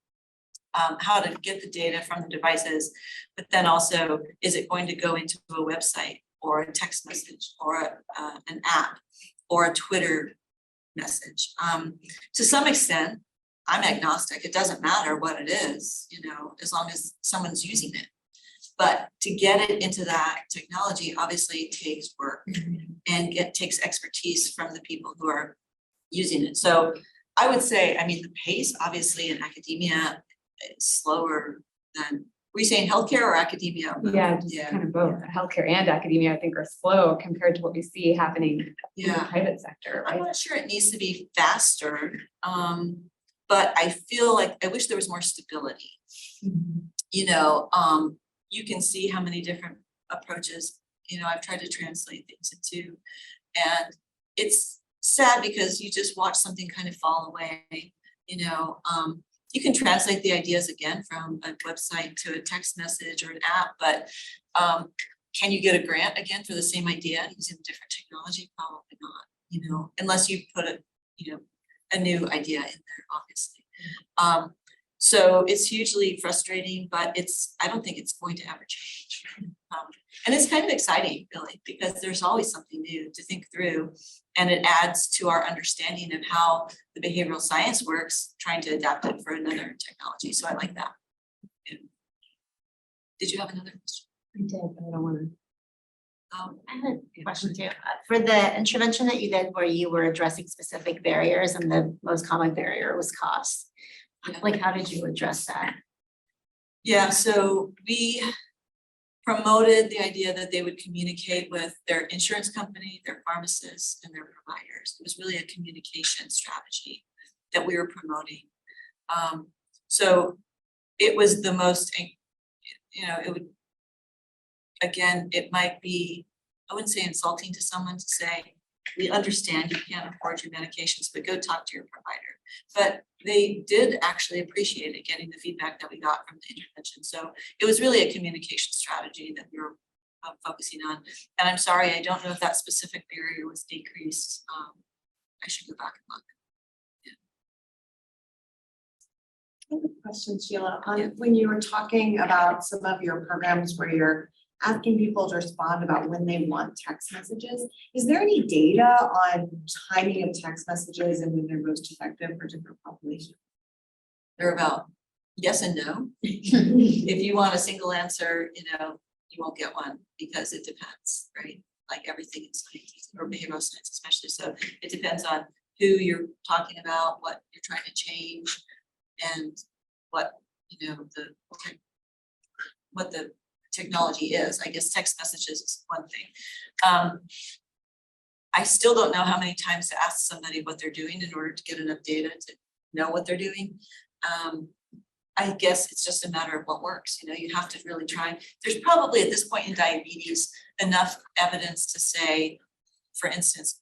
how to get the data from the devices, but then also, is it going to go into a website or a text message or an app or a Twitter message? To some extent, I'm agnostic. It doesn't matter what it is, you know, as long as someone's using it. But to get it into that technology obviously takes work and takes expertise from the people who are using it. So I would say, I mean, the pace obviously in academia is slower than, were you saying healthcare or academia? Yeah, just kind of both. Healthcare and academia, I think, are slow compared to what we see happening in the private sector, I'm right? not sure it needs to be faster, but I feel like I wish there was more stability. You know, you can see how many different approaches, you know, I've tried to translate things into, and it's sad because you just watch something kind of fall away, you know. You can translate the ideas again from a website to a text message or an app, but can you get a grant again for the same idea using different technology? Probably not, you know, unless you put a, you know, a new idea in there, obviously. So it's hugely frustrating, but I don't think it's going to ever change. And it's kind of exciting, really, because there's always something new to think through, and it adds to our understanding of how the behavioral science works, trying to adapt it for another technology. So I like that. Yeah. Did you have another question? I did, but I don't want to. I have a question too. For the intervention that you did where you were addressing specific barriers and the most common barrier was cost, Yeah. like how did you address that? Yeah, so we promoted the idea that they would communicate with their insurance company, their pharmacists, and their providers. It was really a communication strategy that we were promoting. So it was the most, you know, it would, again, it might be, I wouldn't say insulting to someone to say, we understand you can't afford your medications, but go talk to your provider. But they did actually appreciate it, getting the feedback that we got from the intervention. So it was really a communication strategy that we were focusing on. And I'm sorry, I don't know if that specific barrier was decreased. I should go back and look. I have a question, Sheila, on Yeah. when you were talking about some of your programs where you're asking people to respond about when they want text messages, is there any data on timing of text messages and when they're most effective for different populations? They're about yes and no. If you want a single answer, you know, you won't get one because it depends, right? Like everything in science or behavioral science especially. So it depends on who you're talking about, what you're trying to change, and what, you know, what the technology is. I guess text messages is one thing. I still don't know how many times to ask somebody what they're doing in order to get enough data to know what they're doing. I guess it's just a matter of what works. You know, you have to really try. There's probably at this point in diabetes enough evidence to say, for instance,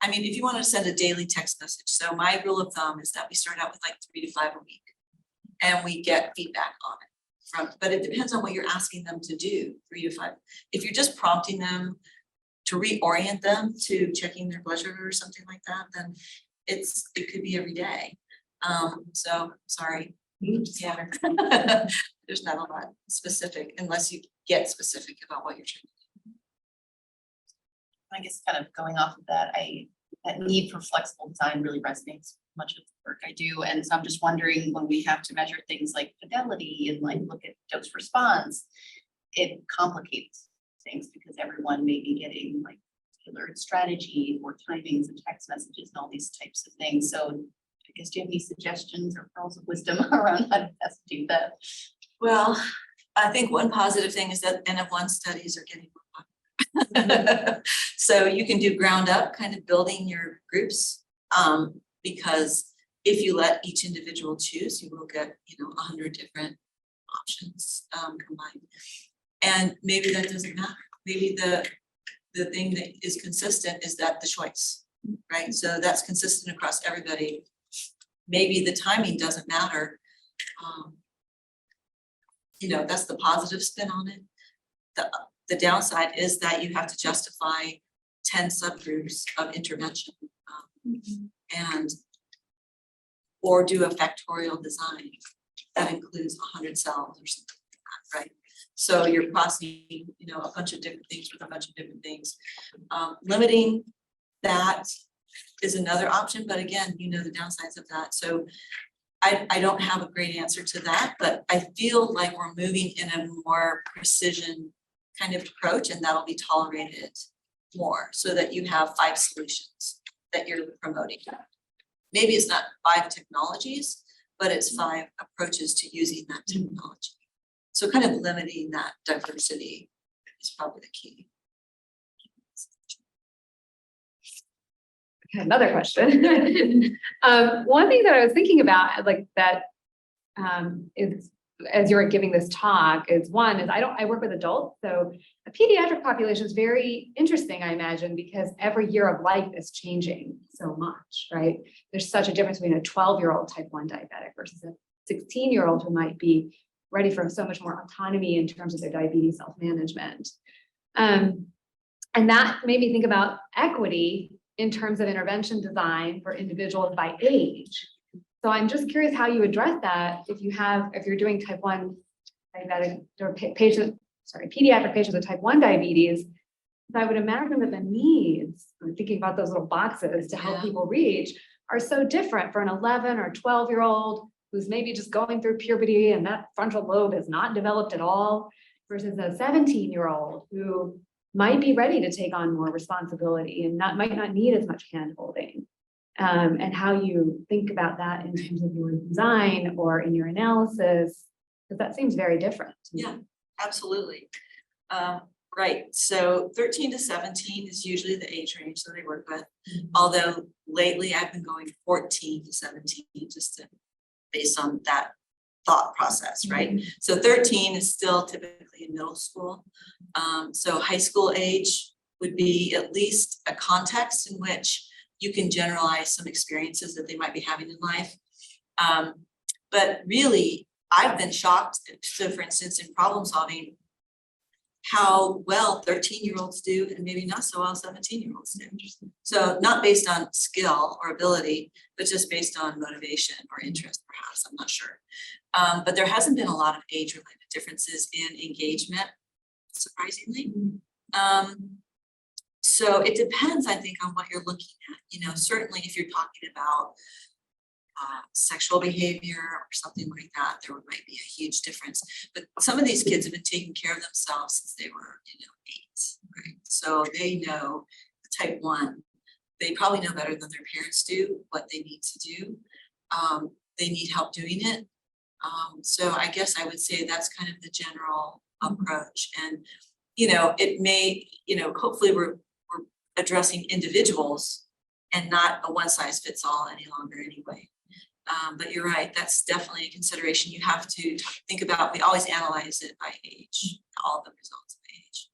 I mean, if you want to send a daily text message, so my rule of thumb is that we start out with like 3 to 5 a week, and we get feedback on it. But it depends on what you're asking them to do, 3 to 5. If you're just prompting them to reorient them to checking their blood sugar or something like that, then it could be every day. So sorry. Yeah. There's not a lot specific unless you get specific about what you're trying to do. I guess kind of going off of that, that need for flexible design really resonates with much of the work I do. And so I'm just wondering, when we have to measure things like fidelity and like look at dose response, it complicates things because everyone may be getting like tailored strategy or timings of text messages and all these types of things. So I guess, do you have any suggestions or pearls of wisdom around how to best do that? Well, I think one positive thing is that N-of-1 studies are getting more popular. So you can do ground up kind of building your groups, because if you let each individual choose, you will get, you know, 100 different options combined. And maybe that doesn't matter. Maybe the the thing that is consistent is that the choice, right? So that's consistent across everybody. Maybe the timing doesn't matter. You know, that's the positive spin on it. The downside is that you have to justify 10 subgroups of intervention. And or do a factorial design that includes 100 cells or something like that, right? So you're crossing, you know, a bunch of different things with a bunch of different things. Limiting that is another option, but again, you know the downsides of that. So I don't have a great answer to that, but I feel like we're moving in a more precision kind of approach, and that'll be tolerated more so that you have 5 solutions that you're promoting. Maybe it's not 5 technologies, but it's 5 approaches to using that technology. So kind of limiting that diversity is probably the key. Another question. One thing that I was thinking about, like that, is as you were giving this talk, is I work with adults, so a pediatric population is very interesting, I imagine, because every year of life is changing so much, right? There's such a difference between a 12-year-old type 1 diabetic versus a 16-year-old who might be ready for so much more autonomy in terms of their diabetes self-management. And that made me think about equity in terms of intervention design for individuals by age. So I'm just curious how you address that if you're doing type 1 diabetic or pediatric patients with type 1 diabetes. I would imagine that the needs, I'm thinking about those little boxes to help people reach, are so different for an 11 or 12-year-old who's maybe just going through puberty and that frontal lobe is not developed at all, versus a 17-year-old who might be ready to take on more responsibility and might not need as much hand-holding. And how you think about that in terms of your design or in your analysis, because that seems very different. Yeah, absolutely. Right, so 13 to 17 is usually the age range that I work with. Although lately I've been going 14 to 17 just based on that thought process, right? So 13 is still typically in middle school. So high school age would be at least a context in which you can generalize some experiences that they might be having in life. But really, I've been shocked. So for instance, in problem solving, how well 13-year-olds do and maybe not so well 17-year-olds do. So not based on skill or ability, but just based on motivation or interest, perhaps, I'm not sure. But there hasn't been a lot of age-related differences in engagement, surprisingly. So it depends, I think, on what you're looking at. You know, certainly if you're talking about sexual behavior or something like that, there might be a huge difference. But some of these kids have been taking care of themselves since they were, 8, right? So they know the type 1. They probably know better than their parents do what they need to do. They need help doing it. So I guess I would say that's kind of the general approach. And, it may, hopefully we're addressing individuals and not a one-size-fits-all any longer anyway. But you're right, that's definitely a consideration you have to think about. We always analyze it by age, all the results by age.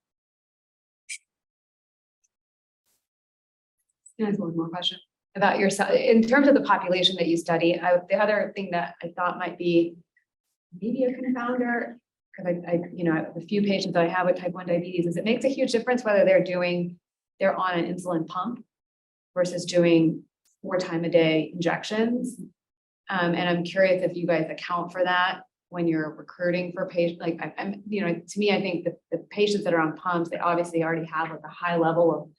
There's one more question about yourself. In terms of the population that you study, the other thing that I thought might be maybe a confounder, because the few patients that I have with type 1 diabetes, is it makes a huge difference whether they're on an insulin pump versus doing 4 times a day injections. And I'm curious if you guys account for that when you're recruiting for patients. Like, to me, I think the patients that are on pumps, they obviously already have like a high level of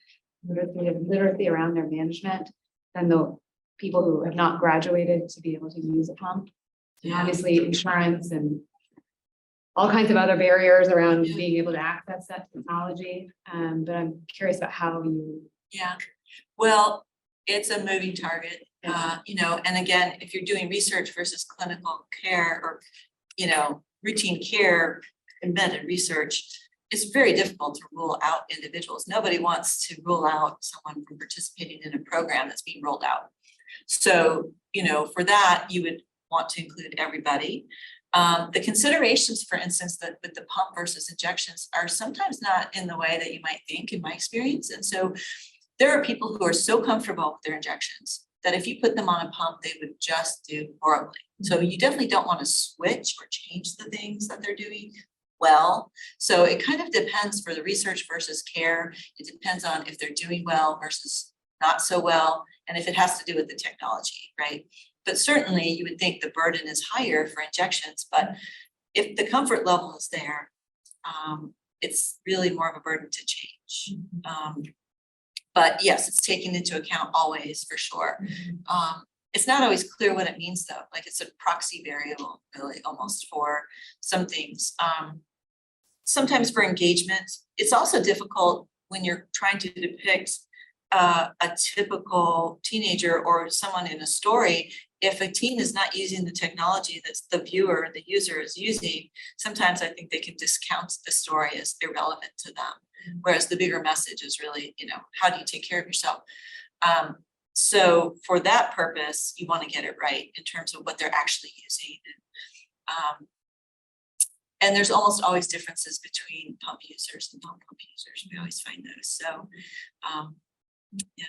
literacy around their management than the people who have not graduated to be able to use a pump. And obviously insurance and all kinds of other barriers around being able to access that technology. But I'm curious about how you. Yeah, well, it's a moving target, and again, if you're doing research versus clinical care or, routine care embedded research, it's very difficult to rule out individuals. Nobody wants to rule out someone from participating in a program that's being rolled out. So, for that, you would want to include everybody. The considerations, for instance, that with the pump versus injections are sometimes not in the way that you might think, in my experience. And so there are people who are so comfortable with their injections that if you put them on a pump, they would just do horribly. So you definitely don't want to switch or change the things that they're doing well. So it kind of depends for the research versus care. It depends on if they're doing well versus not so well, and if it has to do with the technology, right? But certainly you would think the burden is higher for injections, but if the comfort level is there, it's really more of a burden to change. But yes, it's taken into account always, for sure. It's not always clear what it means though, like it's a proxy variable really almost for some things. Sometimes for engagement, it's also difficult when you're trying to depict a typical teenager or someone in a story. If a teen is not using the technology that the viewer, the user is using, sometimes I think they can discount the story as irrelevant to them. Whereas the bigger message is really, you know, how do you take care of yourself? So for that purpose, you want to get it right in terms of what they're actually using. And there's almost always differences between pump users and non-pump users. We always find those. So yeah.